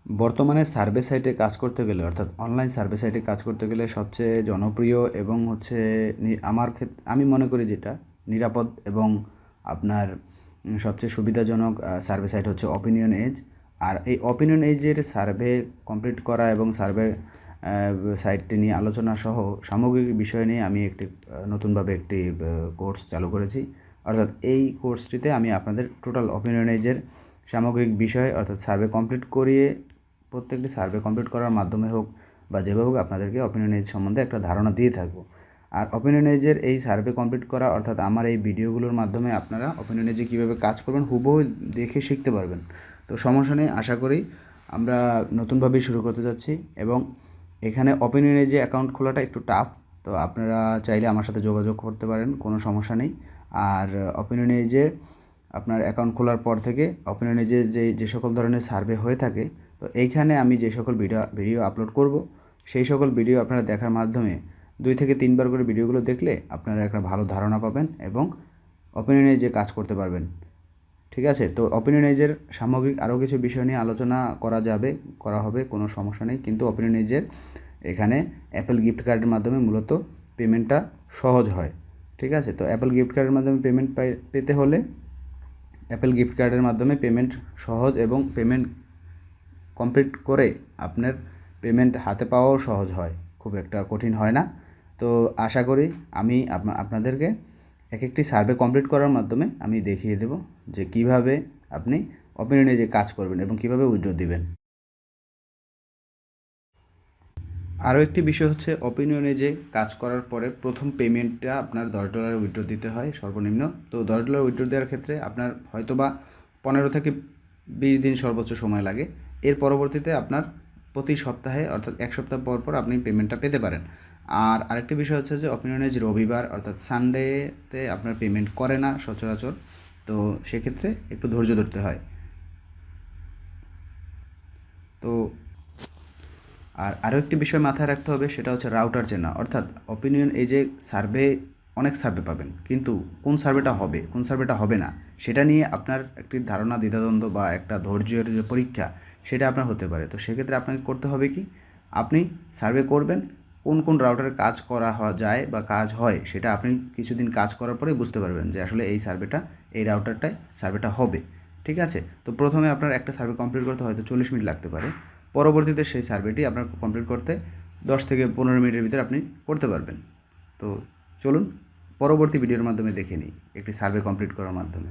বর্তমানে সার্ভে সাইটে কাজ করতে গেলে অর্থাৎ অনলাইন সার্ভে সাইটে কাজ করতে গেলে সবচেয়ে জনপ্রিয় এবং হচ্ছে আমার ক্ষেত্রে আমি মনে করি যেটা নিরাপদ এবং আপনার সবচেয়ে সুবিধাজনক সার্ভে সাইট হচ্ছে অপিনিয়ন এজ। আর এই অপিনিয়ন এজের সার্ভে কমপ্লিট করা এবং সার্ভে সাইটটি নিয়ে আলোচনা সহ সামগ্রিক বিষয় নিয়ে আমি নতুনভাবে একটি কোর্স চালু করেছি। অর্থাৎ এই কোর্সটিতে আমি আপনাদের টোটাল অপিনিয়ন এজের সামগ্রিক বিষয় অর্থাৎ সার্ভে কমপ্লিট করিয়ে প্রত্যেকটি সার্ভে কমপ্লিট করার মাধ্যমে হোক বা যেভাবে হোক আপনাদেরকে অপিনিয়ন এজ সম্বন্ধে একটা ধারণা দিয়ে থাকবো। আর অপিনিয়ন এজের এই সার্ভে কমপ্লিট করা অর্থাৎ আমার এই ভিডিওগুলোর মাধ্যমে আপনারা অপিনিয়ন এজে কীভাবে কাজ করবেন হুবহু দেখে শিখতে পারবেন। তো সমস্যা নেই, আশা করি আমরা নতুনভাবেই শুরু করতে যাচ্ছি এবং এখানে অপিনিয়ন এজে অ্যাকাউন্ট খোলাটা একটু টাফ। তো আপনারা চাইলে আমার সাথে যোগাযোগ করতে পারেন, কোনো সমস্যা নেই। আর অপিনিয়ন এজে আপনার অ্যাকাউন্ট খোলার পর থেকে অপিনিয়ন এজে যে সকল ধরনের সার্ভে হয়ে থাকে, তো এইখানে আমি যে সকল ভিডিও আপলোড করব সেই সকল ভিডিও আপনারা দেখার মাধ্যমে 2 থেকে 3 বার করে ভিডিওগুলো দেখলে আপনারা একটা ভালো ধারণা পাবেন এবং অপিনিয়ন এজে কাজ করতে পারবেন। ঠিক আছে, তো অপিনিয়ন এজের সামগ্রিক আরও কিছু বিষয় নিয়ে আলোচনা করা হবে, কোনো সমস্যা নেই। কিন্তু অপিনিয়ন এজের এখানে অ্যাপেল গিফট কার্ডের মাধ্যমে মূলত পেমেন্টটা সহজ হয়। ঠিক আছে, তো অ্যাপেল গিফট কার্ডের মাধ্যমে পেমেন্ট পেতে হলে অ্যাপেল গিফট কার্ডের মাধ্যমে পেমেন্ট সহজ এবং পেমেন্ট কমপ্লিট করে আপনার পেমেন্ট হাতে পাওয়াও সহজ হয়, খুব একটা কঠিন হয় না। তো আশা করি আমি আপনাদেরকে একটি সার্ভে কমপ্লিট করার মাধ্যমে আমি দেখিয়ে দেব যে কিভাবে আপনি অপিনিয়ন এজে কাজ করবেন এবং কিভাবে উইথড্র দিবেন। আরও একটি বিষয় হচ্ছে অপিনিয়ন এজে কাজ করার পরে প্রথম পেমেন্টটা আপনার $10 উইথড্র দিতে হয় সর্বনিম্ন। তো $10 উইথড্র দেওয়ার ক্ষেত্রে আপনার হয়তোবা 15 থেকে 20 দিন সর্বোচ্চ সময় লাগে। এর পরবর্তীতে আপনার প্রতি সপ্তাহে অর্থাৎ 1 সপ্তাহ পর পর আপনি পেমেন্টটা পেতে পারেন। আর আরেকটি বিষয় হচ্ছে যে অপিনিয়ন এজ রবিবার অর্থাৎ সানডেতে আপনার পেমেন্ট করে না সচরাচর। তো সেক্ষেত্রে একটু ধৈর্য ধরতে হয়। তো আরও একটি বিষয় মাথায় রাখতে হবে, সেটা হচ্ছে রাউটার চেনা। অর্থাৎ অপিনিয়ন এজে সার্ভে অনেক সার্ভে পাবেন, কিন্তু কোন সার্ভেটা হবে কোন সার্ভেটা হবে না সেটা নিয়ে আপনার একটি ধারণা দ্বিধাদ্বন্দ্ব বা একটা ধৈর্যের যে পরীক্ষা সেটা আপনার হতে পারে। তো সেক্ষেত্রে আপনাকে করতে হবে কি, আপনি সার্ভে করবেন কোন কোন রাউটারে কাজ করা যায় বা কাজ হয় সেটা আপনি কিছুদিন কাজ করার পরে বুঝতে পারবেন যে আসলে এই সার্ভেটা এই রাউটারটায় সার্ভেটা হবে। ঠিক আছে, তো প্রথমে আপনার একটা সার্ভে কমপ্লিট করতে হয়তো 40 মিনিট লাগতে পারে, পরবর্তীতে সেই সার্ভেটি আপনার কমপ্লিট করতে 10 থেকে 15 মিনিটের ভিতরে আপনি করতে পারবেন। তো চলুন পরবর্তী ভিডিওর মাধ্যমে দেখে নিই একটি সার্ভে কমপ্লিট করার মাধ্যমে।